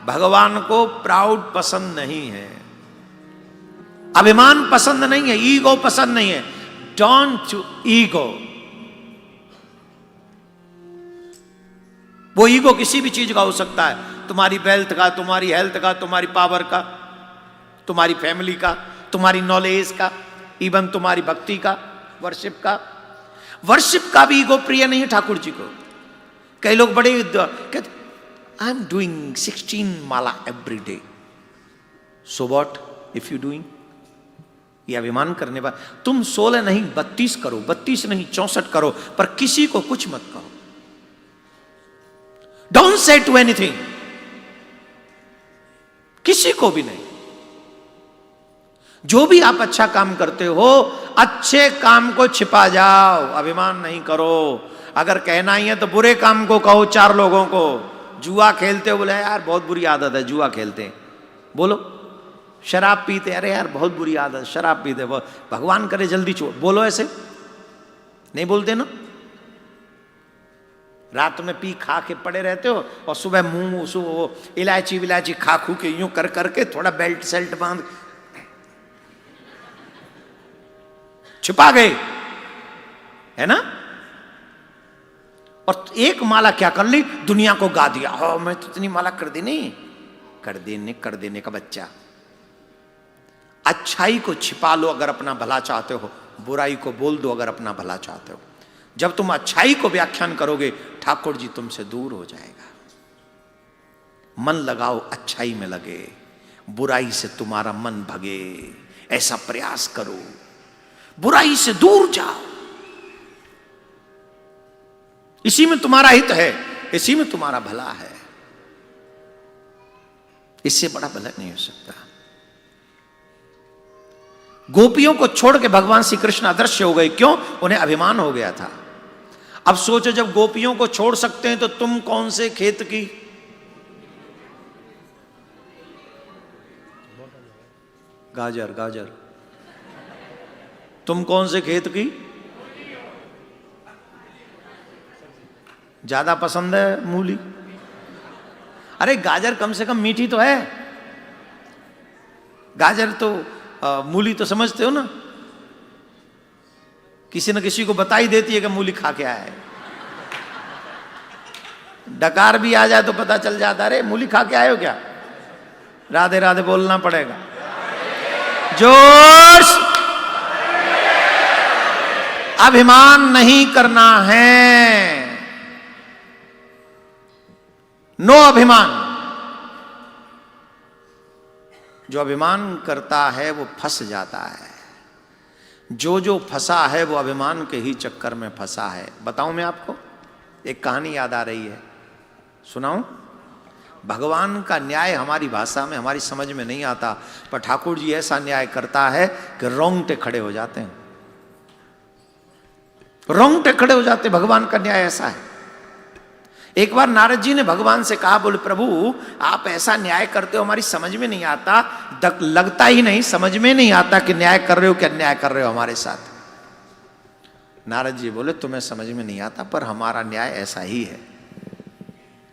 भगवान को प्राउड पसंद नहीं है, अभिमान पसंद नहीं है, ईगो पसंद नहीं है। Don't ego. वो ईगो किसी भी चीज का हो सकता है, तुम्हारी वेल्थ का, तुम्हारी हेल्थ का, तुम्हारी पावर का, तुम्हारी फैमिली का, तुम्हारी नॉलेज का, इवन तुम्हारी भक्ति का, वर्शिप का। वर्शिप का भी ईगो प्रिय नहीं है ठाकुर जी को। कई लोग बड़े कहते I am doing 16 Mala every day, so what if you doing. ये अभिमान करने पर तुम 16 नहीं 32 करो, 32 नहीं 64 करो, पर किसी को कुछ मत कहो। डोंट से टू एनीथिंग, किसी को भी नहीं। जो भी आप अच्छा काम करते हो, अच्छे काम को छिपा जाओ, अभिमान नहीं करो। अगर कहना ही है तो बुरे काम को कहो। 4 लोगों को जुआ खेलते हो, बोले यार बहुत बुरी आदत है जुआ खेलते हैं, बोलो। शराब पीते, अरे यार बहुत बुरी आदत, शराब पीते, भगवान करे जल्दी छोड़, बोलो। ऐसे नहीं बोलते ना। रात में पी खा के पड़े रहते हो और सुबह मुंह इलायची विलायची खा खू के यूं कर करके थोड़ा बेल्ट सेल्ट बांध छिपा गए, है ना। और एक माला क्या कर ली, दुनिया को गा दिया, हो मैं तो इतनी माला कर देनी, कर देने का बच्चा। अच्छाई को छिपा लो अगर अपना भला चाहते हो, बुराई को बोल दो अगर अपना भला चाहते हो। जब तुम अच्छाई को व्याख्यान करोगे, ठाकुर जी तुमसे दूर हो जाएगा। मन लगाओ, अच्छाई में लगे, बुराई से तुम्हारा मन भगे, ऐसा प्रयास करो। बुराई से दूर जाओ, इसी में तुम्हारा हित है, इसी में तुम्हारा भला है। इससे बड़ा भला नहीं हो सकता। गोपियों को छोड़ के भगवान श्री कृष्ण अदृश्य हो गए, क्यों? उन्हें अभिमान हो गया था। अब सोचो, जब गोपियों को छोड़ सकते हैं तो तुम कौन से खेत की? गाजर गाजर, तुम कौन से खेत की? ज्यादा पसंद है मूली। अरे गाजर कम से कम मीठी तो है। गाजर तो मूली तो समझते हो ना, किसी न किसी को बता ही देती है कि मूली खा के आया है। डकार भी आ जाए तो पता चल जाता, अरे मूली खा के आए हो क्या? राधे राधे बोलना पड़ेगा। जोश, अभिमान नहीं करना है। नो अभिमान। जो अभिमान करता है वो फंस जाता है। जो फंसा है वो अभिमान के ही चक्कर में फंसा है। बताऊं मैं आपको, एक कहानी याद आ रही है, सुनाऊं? भगवान का न्याय हमारी भाषा में, हमारी समझ में नहीं आता, पर ठाकुर जी ऐसा न्याय करता है कि रोंगटे खड़े हो जाते हैं। रोंगटे खड़े हो जाते, भगवान का न्याय ऐसा है। एक बार नारद जी ने भगवान से कहा, बोले प्रभु आप ऐसा न्याय करते हो, हमारी समझ में नहीं आता, लगता ही नहीं, समझ में नहीं आता कि न्याय कर रहे हो कि अन्याय कर रहे हो हमारे साथ। नारद जी बोले तुम्हें समझ में नहीं आता, पर हमारा न्याय ऐसा ही है।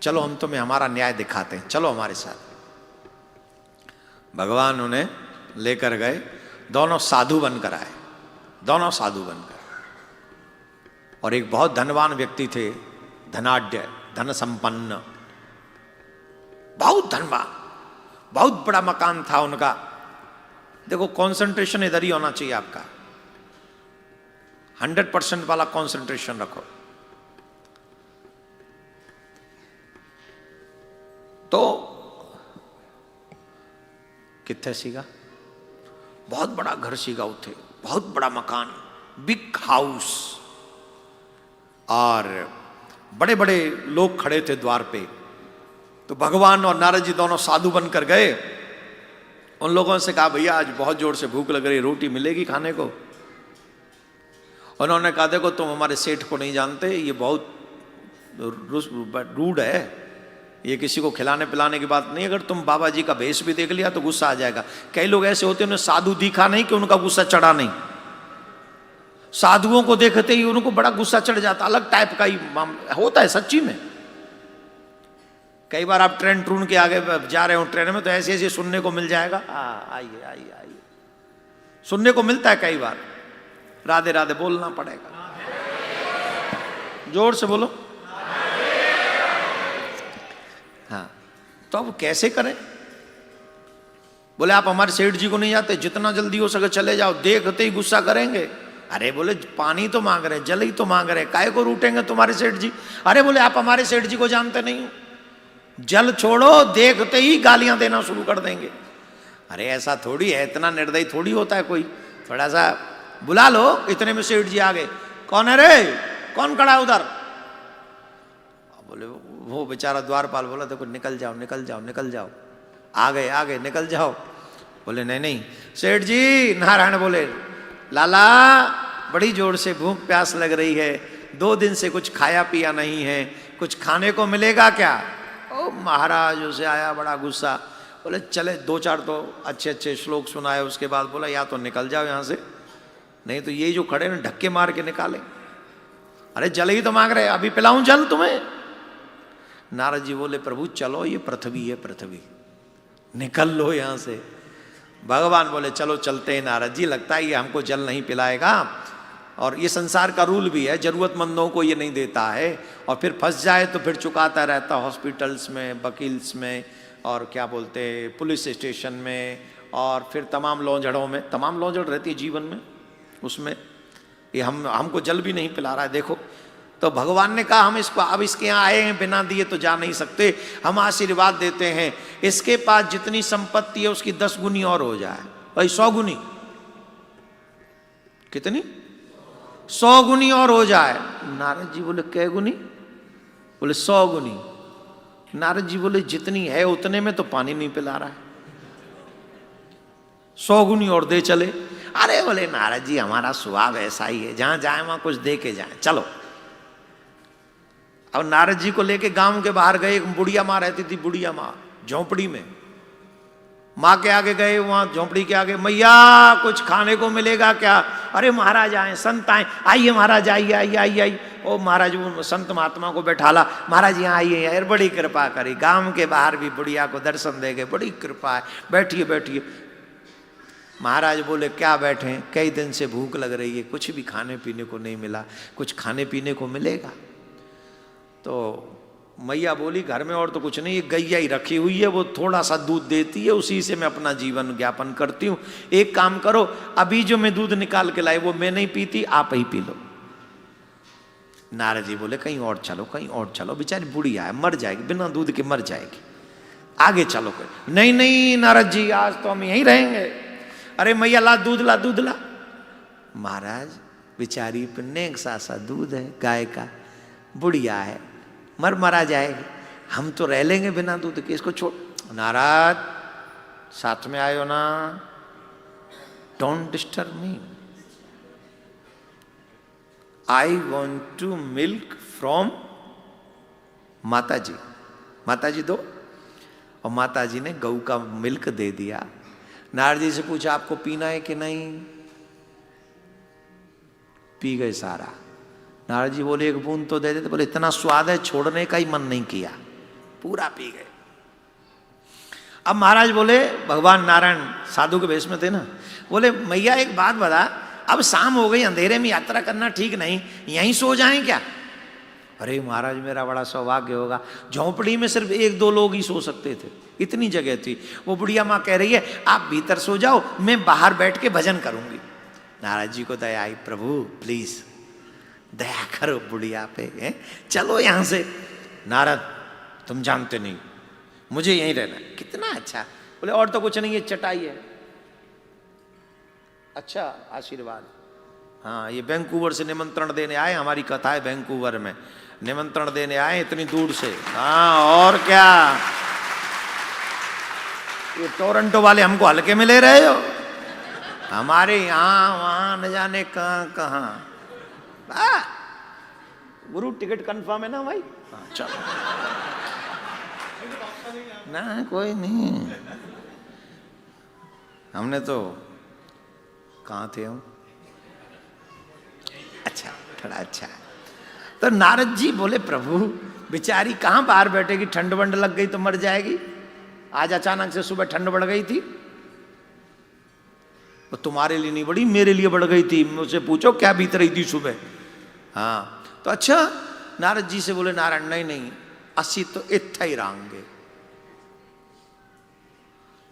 चलो हम तुम्हें हमारा न्याय दिखाते हैं, चलो हमारे साथ। भगवान उन्हें लेकर गए, दोनों साधु बनकर आए, दोनों साधु बनकर। और एक बहुत धनवान व्यक्ति थे, धनाढ्य, धन संपन्न, बहुत धनवान, बहुत बड़ा मकान था उनका। देखो कंसंट्रेशन इधर ही होना चाहिए आपका, 100% वाला कंसंट्रेशन रखो। तो कितने सीगा, बहुत बड़ा घर सीगा उठे, बहुत बड़ा मकान, बिग हाउस, और बड़े बड़े लोग खड़े थे द्वार पे। तो भगवान और नारद जी दोनों साधु बनकर गए। उन लोगों से कहा भैया आज बहुत जोर से भूख लग रही, रोटी मिलेगी खाने को? उन्होंने कहा देखो तुम हमारे सेठ को नहीं जानते, ये बहुत रूड है, ये किसी को खिलाने पिलाने की बात नहीं। अगर तुम बाबा जी का भेष भी देख लिया तो गुस्सा आ जाएगा। कई लोग ऐसे होते हैं, उन्हें साधु दिखा नहीं कि उनका गुस्सा चढ़ा नहीं। साधुओं को देखते ही उनको बड़ा गुस्सा चढ़ जाता, अलग टाइप का ही मामला होता है सच्ची में। कई बार आप ट्रेन ट्रून के आगे जा रहे हो ट्रेन में, तो ऐसे ऐसे सुनने को मिल जाएगा, आइए आइए आइए, सुनने को मिलता है कई बार। राधे राधे बोलना पड़ेगा, जोर से बोलो। हाँ, तो अब कैसे करें? बोले आप हमारे सेठ जी को नहीं जाते, जितना जल्दी हो सके चले जाओ, देखते ही गुस्सा करेंगे। अरे बोले पानी तो मांग रहे, जल ही तो मांग रहे, काहे को रूठेंगे तुम्हारे सेठ जी? अरे बोले आप हमारे सेठ जी को जानते नहीं हो, जल छोड़ो, देखते ही गालियां देना शुरू कर देंगे। अरे ऐसा थोड़ी है, इतना निर्दयी थोड़ी होता है कोई, थोड़ा सा बुला लो। इतने में सेठ जी आ गए, कौन है रे, कौन खड़ा है उधर? बोले वो बेचारा द्वारपाल बोला देखो निकल जाओ निकल जाओ निकल जाओ, आ गए निकल जाओ। बोले नहीं नहीं सेठ जी। नारायण बोले लाला बड़ी जोर से भूख प्यास लग रही है, 2 दिन से कुछ खाया पिया नहीं है, कुछ खाने को मिलेगा क्या? ओ महाराज उसे आया बड़ा गुस्सा। बोले चले 2-4 तो अच्छे अच्छे श्लोक सुनाए, उसके बाद बोला या तो निकल जाओ यहाँ से, नहीं तो ये जो खड़े ना धक्के मार के निकाले। अरे जल ही तो मांग रहे, अभी पिलाऊं जल तुम्हें? नारद जी बोले प्रभु चलो, ये पृथ्वी है पृथ्वी, निकल लो यहाँ से। भगवान बोले चलो चलते हैं नारद जी, लगता है ये हमको जल नहीं पिलाएगा, और ये संसार का रूल भी है, जरूरतमंदों को ये नहीं देता है, और फिर फंस जाए तो फिर चुकाता रहता हॉस्पिटल्स में, वकील्स में, और क्या बोलते पुलिस स्टेशन में, और फिर तमाम लौंजड़ों में, तमाम लौंजड़ रहती है जीवन में, उसमें ये हमको जल भी नहीं पिला रहा है देखो। तो भगवान ने कहा हम इसको अब इसके यहाँ आए हैं, बिना दिए तो जा नहीं सकते, हम आशीर्वाद देते हैं, इसके पास जितनी संपत्ति है उसकी 10 गुनी और हो जाए, भाई 100 गुनी। कितनी? 100 गुनी और हो जाए। नारद जी बोले कै गुनी? बोले 100 गुनी। नारद जी बोले जितनी है उतने में तो पानी नहीं पिला रहा है, 100 गुनी और दे चले। अरे बोले नारद जी हमारा स्वभाव ऐसा ही है, जहां जाए वहां कुछ दे के जाए, चलो। अब नारद जी को लेके गांव के बाहर गए, एक बुढ़िया माँ रहती थी, बुढ़िया माँ झोंपड़ी में। माँ के आगे गए, वहां झोंपड़ी के आगे, मैया कुछ खाने को मिलेगा क्या? अरे महाराज आए, संत आए, आइए महाराज आइए आइए आइए आइए। ओ महाराज वो संत महात्मा को बैठाला, महाराज यहाँ आइए यार, बड़ी कृपा करी, गांव के बाहर भी बुढ़िया को दर्शन दे गए, बड़ी कृपा है, बैठिए बैठिए। महाराज बोले क्या बैठे, कई दिन से भूख लग रही है, कुछ भी खाने पीने को नहीं मिला, कुछ खाने पीने को मिलेगा? तो मैया बोली घर में और तो कुछ नहीं, गैया ही रखी हुई है, वो थोड़ा सा दूध देती है, उसी से मैं अपना जीवन ज्ञापन करती हूँ। एक काम करो, अभी जो मैं दूध निकाल के लाई वो मैं नहीं पीती, आप ही पी लो। नारद जी बोले कहीं और चलो, कहीं और चलो, बेचारी बुढ़िया है, मर जाएगी, बिना दूध के मर जाएगी, आगे चलो। कोई नहीं नहीं नारद जी आज तो हम यहीं रहेंगे। अरे मैया ला दूध ला दूध ला। महाराज बेचारी पिन्ने एक सा दूध है गाय का, बुढ़िया है, मरा जाएगी, हम तो रह लेंगे बिना दूध के, इसको छोड़। नारद साथ में आयो ना, don't disturb me, I want to milk from माता जी, माता जी दो। और माता जी ने गऊ का मिल्क दे दिया। नारद जी से पूछा आपको पीना है कि नहीं? पी गए सारा। नारद जी बोले एक बूंद तो दे देते, बोले इतना स्वाद है छोड़ने का ही मन नहीं किया, पूरा पी गए। अब महाराज बोले, भगवान नारायण साधु के भेष में थे ना, बोले मैया एक बात बता, अब शाम हो गई, अंधेरे में यात्रा करना ठीक नहीं, यहीं सो जाएं क्या? अरे महाराज मेरा बड़ा सौभाग्य होगा, झोंपड़ी में सिर्फ 1-2 लोग ही सो सकते थे, इतनी जगह थी। वो बुढ़िया माँ कह रही है आप भीतर सो जाओ, मैं बाहर बैठ के भजन करूंगी। नारद जी को दया आई, प्रभु प्लीज दया करो बुढ़िया पे, है? चलो यहां से। नारद तुम जानते नहीं, मुझे यहीं रहना। कितना अच्छा। बोले और तो कुछ नहीं, ये चटाई है। अच्छा आशीर्वाद। हाँ ये वैंकूवर से निमंत्रण देने आए, हमारी कथा है वैंकूवर में, निमंत्रण देने आए इतनी दूर से। हाँ और क्या, ये टोरंटो वाले हमको हल्के में ले रहे हो, हमारे यहाँ वहां न जाने कहां कहां। गुरु टिकट कंफर्म है ना भाई? हाँ चलो ना, कोई नहीं, हमने तो कहाँ थे हम? अच्छा थोड़ा अच्छा। तो नारद जी बोले प्रभु बेचारी कहाँ बाहर बैठेगी, ठंड वंड लग गई तो मर जाएगी। आज अचानक से सुबह ठंड बढ़ गई थी, वो तुम्हारे लिए नहीं बढ़ी, मेरे लिए बढ़ गई थी। मुझसे पूछो क्या बीत रही थी सुबह। हाँ तो अच्छा, नारद जी से बोले नारायण नहीं नहीं, असी तो इत्था ही रांगे।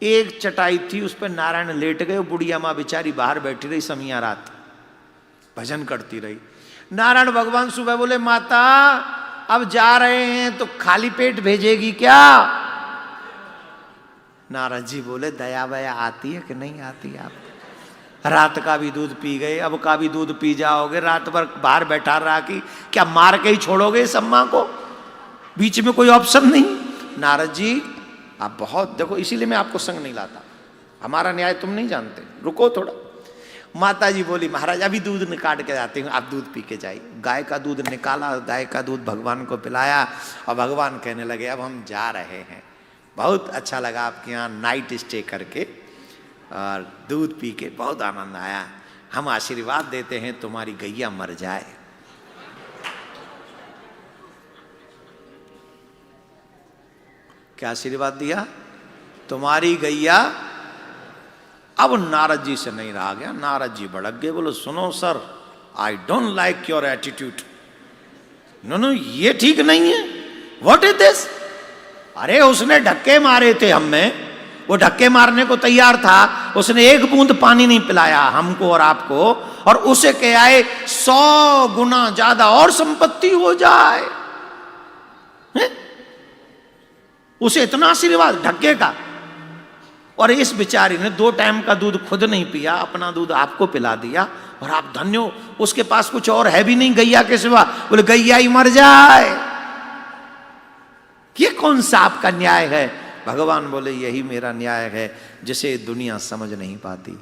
एक चटाई थी, उस पर नारायण लेट गए, बुढ़िया माँ बेचारी बाहर बैठी रही समिया रात, भजन करती रही। नारायण भगवान सुबह बोले माता अब जा रहे हैं तो खाली पेट भेजेगी क्या? नारद जी बोले दया वया आती है कि नहीं आती आप? रात का भी दूध पी गए, अब का भी दूध पी जाओगे, रात भर बाहर बैठा रहा कि क्या मार के ही छोड़ोगे इस अम्मा को? बीच में कोई ऑप्शन नहीं। नारद जी आप बहुत देखो, इसीलिए मैं आपको संग नहीं लाता, हमारा न्याय तुम नहीं जानते, रुको थोड़ा। माता जी बोली महाराज अभी दूध निकाल के जाती हूँ, आप दूध पी के जाइए। गाय का दूध निकाला, गाय का दूध भगवान को पिलाया और भगवान कहने लगे अब हम जा रहे हैं, बहुत अच्छा लगा आपके यहाँ नाइट स्टे करके और दूध पी के बहुत आनंद आया, हम आशीर्वाद देते हैं तुम्हारी गैया मर जाए। क्या आशीर्वाद दिया? तुम्हारी गैया। अब नारद जी से नहीं रहा गया, नारद जी भड़क गए, बोलो सुनो sir, I don't like your attitude. No no ये ठीक नहीं है, व्हाट इज दिस? अरे उसने धक्के मारे थे हमें, वो धक्के मारने को तैयार था, उसने एक बूंद पानी नहीं पिलाया हमको और आपको, और उसे कह आए 100 गुना ज्यादा और संपत्ति हो जाए। उसे इतना आशीर्वाद धक्के का, और इस बेचारी ने 2 टाइम का दूध खुद नहीं पिया, अपना दूध आपको पिला दिया और आप धन्य हो। उसके पास कुछ और है भी नहीं गैया के सिवा, बोले गैया ही मर जाए। ये कौन सा आपका न्याय है? भगवान बोले यही मेरा न्याय है जिसे दुनिया समझ नहीं पाती।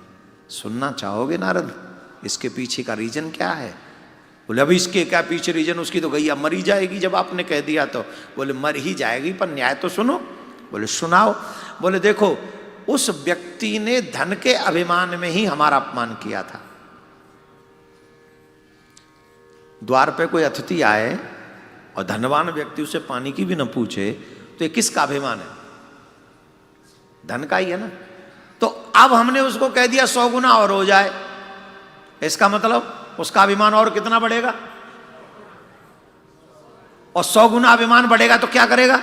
सुनना चाहोगे नारद, इसके पीछे का रीजन क्या है? बोले अभी इसके क्या पीछे रीजन, उसकी तो गैया मर ही जाएगी जब आपने कह दिया तो। बोले मर ही जाएगी पर न्याय तो सुनो। बोले सुनाओ। बोले देखो उस व्यक्ति ने धन के अभिमान में ही हमारा अपमान किया था। द्वार पे कोई अतिथि आए और धनवान व्यक्ति उसे पानी की भी न पूछे तो ये किसका अभिमान है? धन का ही है ना। तो अब हमने उसको कह दिया 100 गुना और हो जाए, इसका मतलब उसका अभिमान और कितना बढ़ेगा? और 100 गुना अभिमान बढ़ेगा तो क्या करेगा?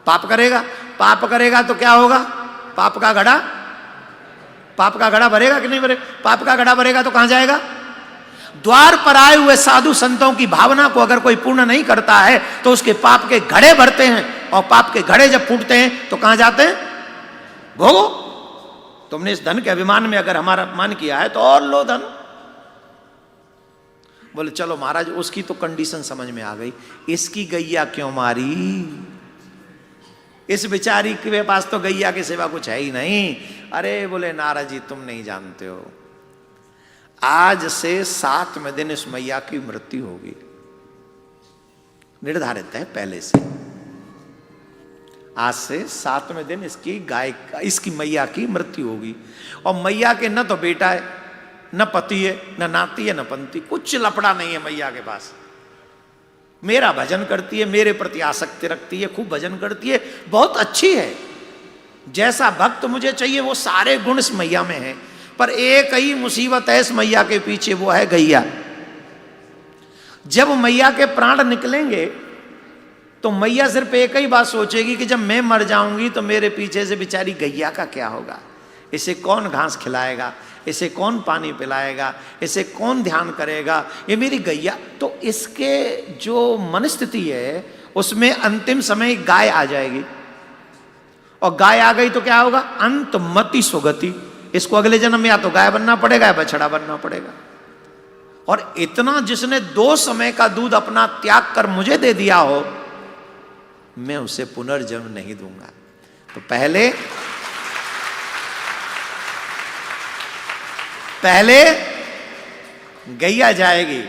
पाप करेगा। पाप करेगा तो क्या होगा? पाप का घड़ा भरेगा कि नहीं भरेगा? पाप का घड़ा भरेगा तो कहां जाएगा? द्वार पर आए हुए साधु संतों की भावना को अगर कोई पूर्ण नहीं करता है तो उसके पाप के घड़े भरते हैं, और पाप के घड़े जब फूटते हैं तो कहां जाते हैं? भोगो। तुमने इस धन के अभिमान में अगर हमारा अपमान किया है तो और लो धन। बोले चलो महाराज उसकी तो कंडीशन समझ में आ गई, इसकी गैया क्यों मारी? इस बेचारी के पास तो गैया के सिवा कुछ है ही नहीं। अरे बोले नारद जी तुम नहीं जानते हो, आज से 7वें दिन इस मैया की मृत्यु होगी, निर्धारित है पहले से। आज से 7वें दिन इसकी मैया की मृत्यु होगी। और मैया के न तो बेटा है, न पति है, न नाती है, न पंती, कुछ लफड़ा नहीं है मैया के पास। मेरा भजन करती है, मेरे प्रति आसक्ति रखती है, खूब भजन करती है, बहुत अच्छी है। जैसा भक्त मुझे चाहिए वो सारे गुण इस मैया में है, पर एक ही मुसीबत है इस मैया के पीछे, वो है गैया। जब मैया के प्राण निकलेंगे तो मैया सिर्फ एक ही बात सोचेगी कि जब मैं मर जाऊंगी तो मेरे पीछे से बेचारी गैया का क्या होगा? इसे कौन घास खिलाएगा, इसे कौन पानी पिलाएगा, इसे कौन ध्यान करेगा, ये मेरी गैया। तो इसके जो मनस्थिति है उसमें अंतिम समय गाय आ जाएगी, और गाय आ गई तो क्या होगा? अंत मति सुगति। इसको अगले जन्म में या तो गाय बनना पड़ेगा या बछड़ा बनना पड़ेगा। और इतना जिसने 2 समय का दूध अपना त्याग कर मुझे दे दिया हो, मैं उसे पुनर्जन्म नहीं दूंगा। तो पहले गैया जाएगी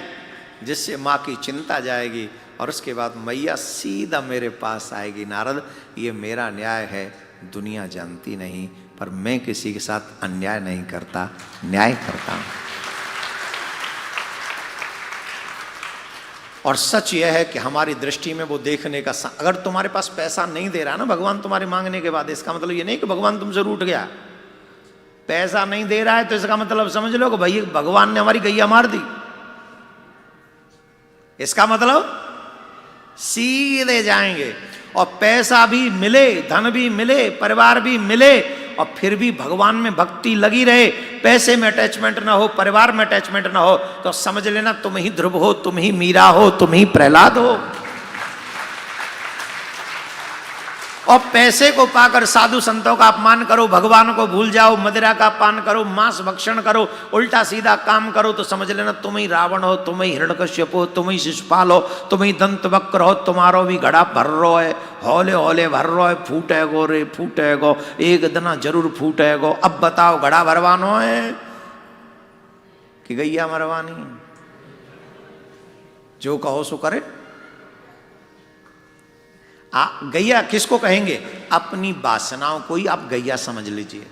जिससे मां की चिंता जाएगी, और उसके बाद मैया सीधा मेरे पास आएगी। नारद ये मेरा न्याय है, दुनिया जानती नहीं, पर मैं किसी के साथ अन्याय नहीं करता, न्याय करता हूं। और सच यह है कि हमारी दृष्टि में वो देखने का अगर तुम्हारे पास पैसा नहीं दे रहा ना भगवान तुम्हारे मांगने के बाद, इसका मतलब ये नहीं कि भगवान तुमसे रूठ गया। पैसा नहीं दे रहा है तो इसका मतलब समझ लो कि भाई भगवान ने हमारी गैया मार दी। इसका मतलब सीधे जाएंगे और पैसा भी मिले, धन भी मिले, परिवार भी मिले और फिर भी भगवान में भक्ति लगी रहे, पैसे में अटैचमेंट ना हो, परिवार में अटैचमेंट ना हो, तो समझ लेना तुम ही ध्रुव हो, तुम ही मीरा हो, तुम ही प्रहलाद हो। और पैसे को पाकर साधु संतों का अपमान करो, भगवान को भूल जाओ, मदिरा का पान करो, मांस भक्षण करो, उल्टा सीधा काम करो, तो समझ लेना तुम ही रावण हो, तुम ही हिरण्यकश्यप हो, तुम ही शिशुपाल हो, तुम ही दंतवक्र हो, तुम्हारो भी घड़ा भर रो है, हौले हौले भर रो है, फूटेगो रे फूटेगो, एक दिन जरूर फूटेगो। अब बताओ घड़ा भरवानो है कि गैया मरवानी? जो कहो सो करे। गैया किसको कहेंगे? अपनी वासनाओं को ही आप गैया समझ लीजिए।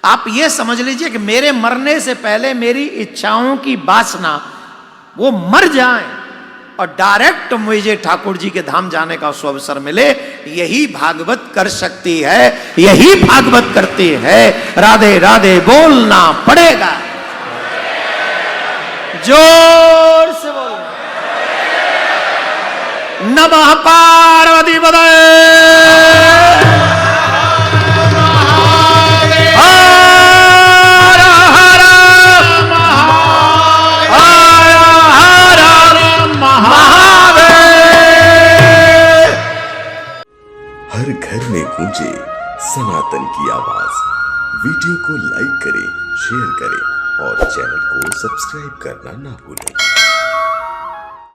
आप ये समझ लीजिए कि मेरे मरने से पहले मेरी इच्छाओं की वासना वो मर जाएं और डायरेक्ट मुझे ठाकुर जी के धाम जाने का अवसर मिले। यही भागवत कर सकती है, यही भागवत करती है। राधे राधे बोलना पड़ेगा, जोर से बोलना। नमः पार्वती पदे हर हर महादेव। हर घर में गूंजे सनातन की आवाज। वीडियो को लाइक करें, शेयर करें और चैनल को सब्सक्राइब करना ना भूलें।